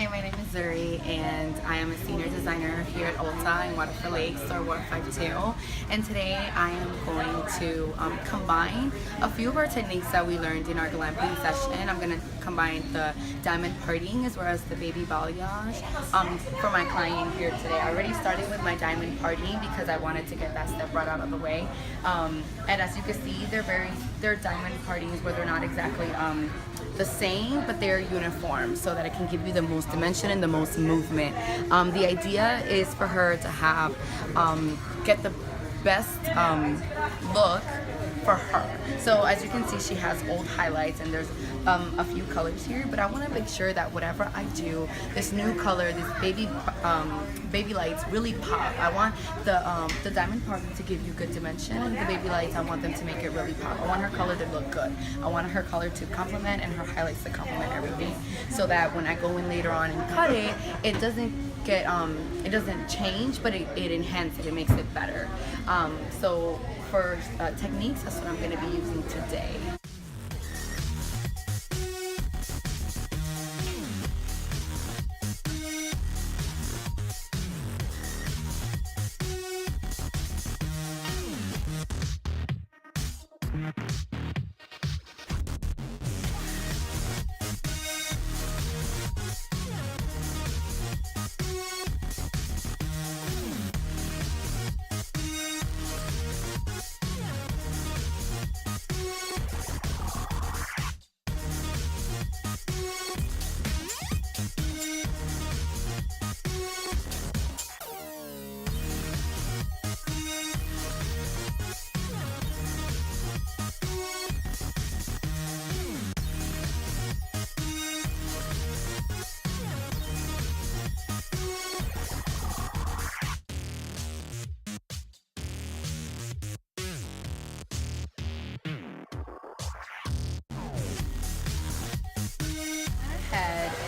Hi, my name is Zuri, and I am a senior designer here at Ulta in Waterford Lakes, Store 152. And today I am going to combine a few of our techniques that we learned in our glamping session. I'm going to combine the diamond parting as well as the baby balayage for my client here today. I already started with my diamond parting because I wanted to get that step right out of the way. And as you can see, they're diamond partings where they're not exactly the same, but they're uniform so that it can give you the most dimension and the most movement. The idea is for her to have get the best look for her. So as you can see, she has old highlights and there's a few colors here, but I want to make sure that whatever I do, this new color, this baby lights really pop. I want the diamond parting to give you good dimension, and the baby lights, I want them to make it really pop. I want her color to look good. I want her color to complement and her highlights to complement everything, so that when I go in later on and cut it, it doesn't get it doesn't change, but it enhances it, makes it better. So for techniques, that's what I'm going to be using today.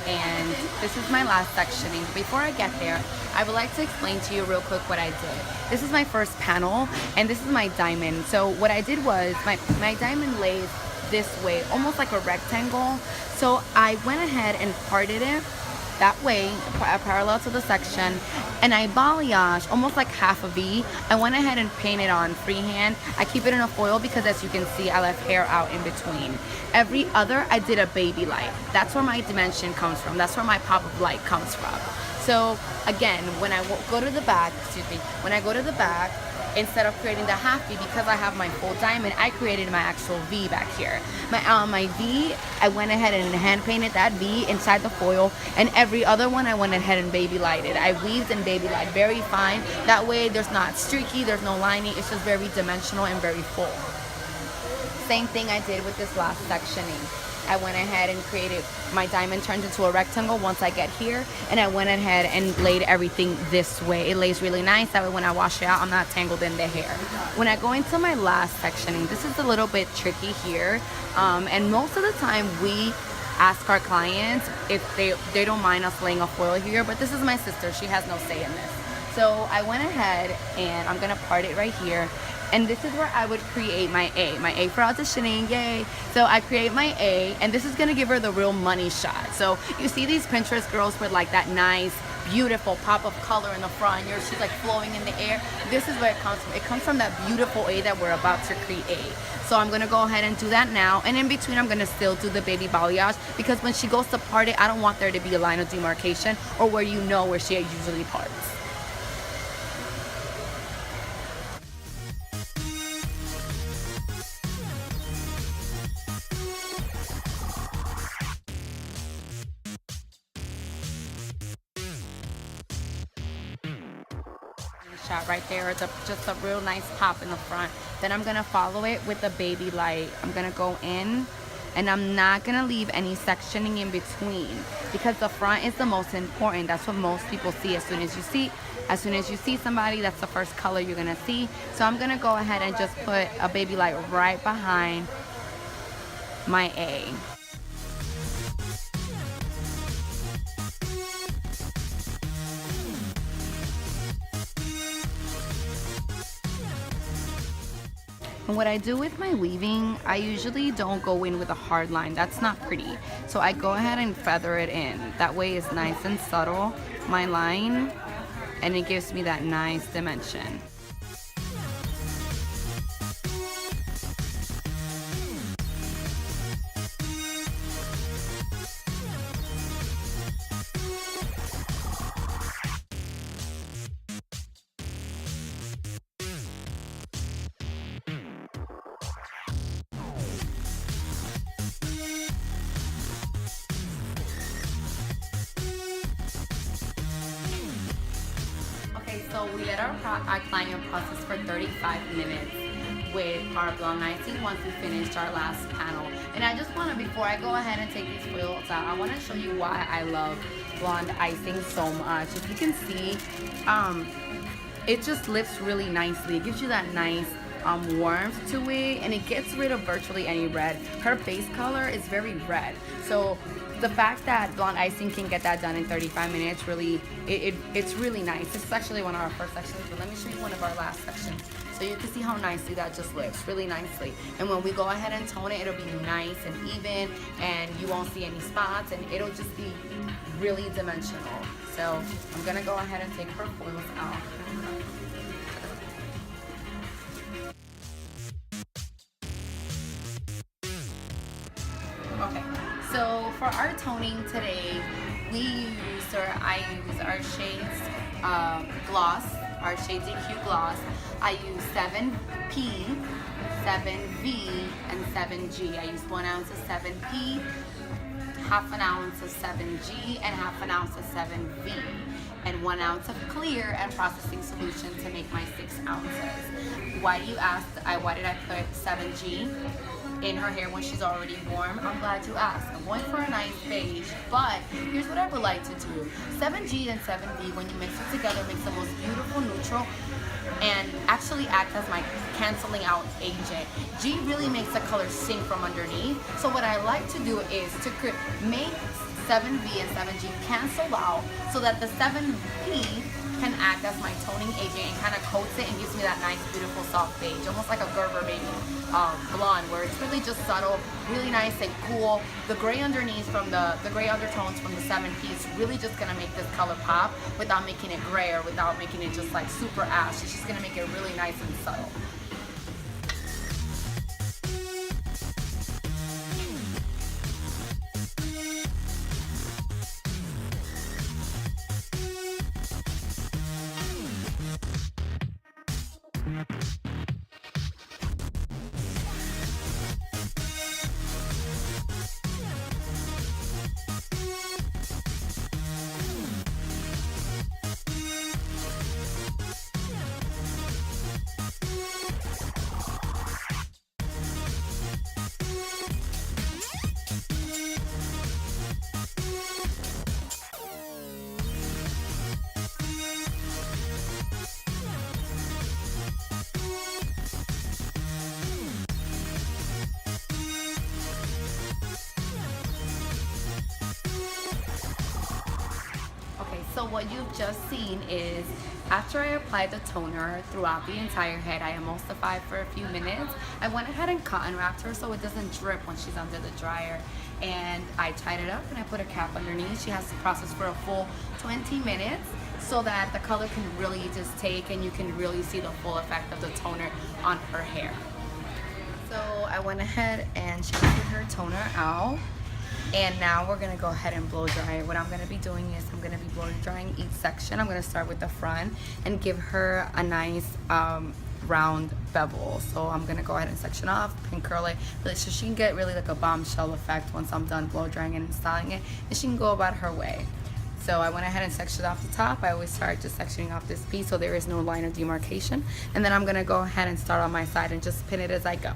And this is my last sectioning. Before I get there, I would like to explain to you real quick what I did. This is my first panel, and this is my diamond. So what I did was, my diamond lays this way, almost like a rectangle. So I went ahead and parted it that way, parallel to the section, and I balayage almost like half a V. I went ahead and painted on freehand. I keep it in a foil because, as you can see, I left hair out in between. Every other, I did a baby light. That's where my dimension comes from. That's where my pop of light comes from. So again, when I go to the back, when I go to the back, instead of creating the half V, because I have my full diamond, I created my actual V back here. My V, I went ahead and hand painted that V inside the foil, and every other one I went ahead and baby lighted. I weaved and baby light very fine. That way there's not streaky, there's no lining, it's just very dimensional and very full. Same thing I did with this last sectioning. I went ahead and created, my diamond turned into a rectangle once I get here, and I went ahead and laid everything this way. It lays really nice, that way when I wash it out, I'm not tangled in the hair. When I go into my last sectioning, this is a little bit tricky here, and most of the time we ask our clients if they don't mind us laying a foil here, but this is my sister, she has no say in this. So I went ahead and I'm gonna part it right here. And this is where I would create my A for auditioning, yay. So I create my A, and this is gonna give her the real money shot. So you see these Pinterest girls with like that nice, beautiful pop of color in the front, she's like flowing in the air. This is where it comes from. It comes from that beautiful A that we're about to create. So I'm gonna go ahead and do that now, and in between I'm gonna still do the baby balayage, because when she goes to part it, I don't want there to be a line of demarcation or where you know where she usually parts. Shot right there, it's just a real nice pop in the front. Then I'm gonna follow it with a baby light. I'm gonna go in, and I'm not gonna leave any sectioning in between, because the front is the most important. That's what most people see. As soon as you see somebody, that's the first color you're gonna see. So I'm gonna go ahead and just put a baby light right behind my A. And what I do with my weaving, I usually don't go in with a hard line. That's not pretty. So I go ahead and feather it in. That way it's nice and subtle, my line, and it gives me that nice dimension. Okay, so we let our client process for 35 minutes with our blonde icing once we finished our last panel. And I just want to, before I go ahead and take these foils out, I want to show you why I love blonde icing so much. If you can see, it just lifts really nicely. It gives you that nice warmth to it, and it gets rid of virtually any red. Her base color is very red, so the fact that blonde icing can get that done in 35 minutes, really, it's really nice. It's actually one of our first sections, but let me show you one of our last sections so you can see how nicely that just lifts, really nicely. And when we go ahead and tone it, it'll be nice and even, and you won't see any spots, and it'll just be really dimensional. So I'm gonna go ahead and take her foils out. Okay, so for our toning today, I use our shades gloss, our Shades EQ gloss. I use 7P, 7V, and 7G. I use 1 ounce of 7P, half an ounce of 7G, and half an ounce of 7V, and 1 ounce of clear and processing solution to make my 6 ounces. Why do you ask? Why did I put 7G in her hair when she's already warm? I'm glad you asked. I'm going for a nice beige, but here's what I would like to do. 7G and 7V, when you mix it together, makes the most beautiful neutral and actually act as my canceling out agent. G really makes the color sink from underneath. So what I like to do is to make 7V and 7G cancel out so that the 7P can act as my toning agent and kind of coats it and gives me that nice, beautiful, soft beige, almost like a Gerber baby blonde, where it's really just subtle, really nice and cool. The gray underneath from the gray undertones from the 7P is really just gonna make this color pop without making it gray or without making it just like super ash. It's just gonna make it really nice and subtle. So what you've just seen is after I applied the toner throughout the entire head, I emulsified for a few minutes. I went ahead and cotton wrapped her so it doesn't drip when she's under the dryer. And I tied it up and I put a cap underneath. She has to process for a full 20 minutes so that the color can really just take and you can really see the full effect of the toner on her hair. So I went ahead and shampooed her toner out. And now we're gonna go ahead and blow dry it. What I'm gonna be doing is I'm gonna be blow drying each section. I'm gonna start with the front and give her a nice round bevel. So I'm gonna go ahead and section off and curl it so she can get really like a bombshell effect once I'm done blow drying and installing it, and she can go about her way. So I went ahead and sectioned off the top. I always start just sectioning off this piece so there is no line of demarcation. And then I'm gonna go ahead and start on my side and just pin it as I go.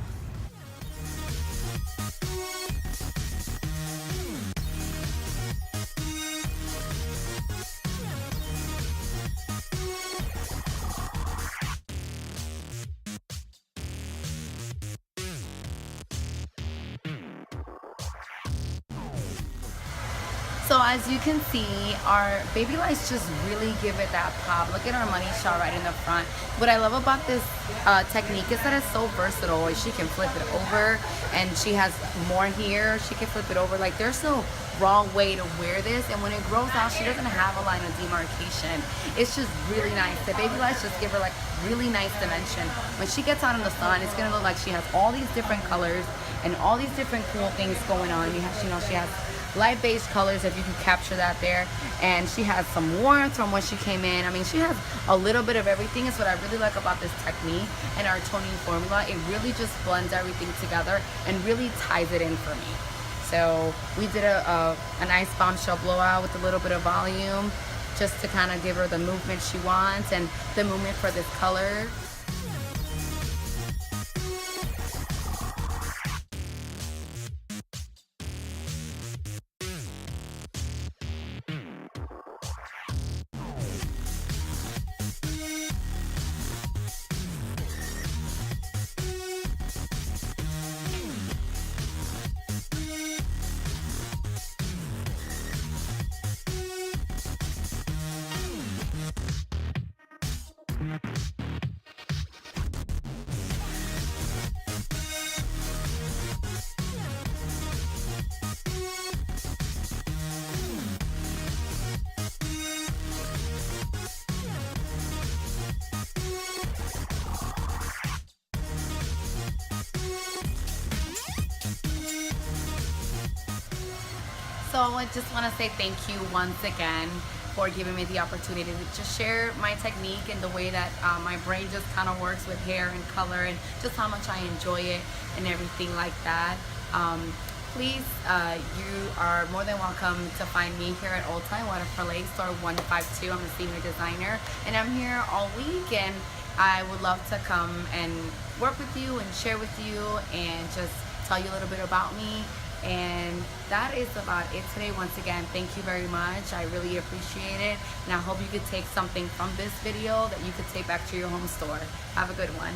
So as you can see, our baby lights just really give it that pop. Look at our money shot right in the front. What I love about this technique is that it's so versatile. She can flip it over, and she has more here. She can flip it over. Like, there's no wrong way to wear this, and when it grows out, she doesn't have a line of demarcation. It's just really nice. The baby lights just give her like really nice dimension. When she gets out in the sun, it's gonna look like she has all these different colors and all these different cool things going on. She has light beige colors, if you can capture that there, and she has some warmth from when she came in. I mean, she has a little bit of everything. Is what I really like about this technique and our toning formula. It really just blends everything together and really ties it in for me. So we did a nice bombshell blowout with a little bit of volume, just to kind of give her the movement she wants and the movement for this color. So I just want to say thank you once again for giving me the opportunity to just share my technique and the way that my brain just kind of works with hair and color, and just how much I enjoy it and everything like that. Please, you are more than welcome to find me here at Old Time Waterford Lake, store 152. I'm a senior designer, and I'm here all week, and I would love to come and work with you and share with you and just tell you a little bit about me. And that is about it today. Once again, thank you very much. I really appreciate it, and I hope you could take something from this video that you could take back to your home store. Have a good one.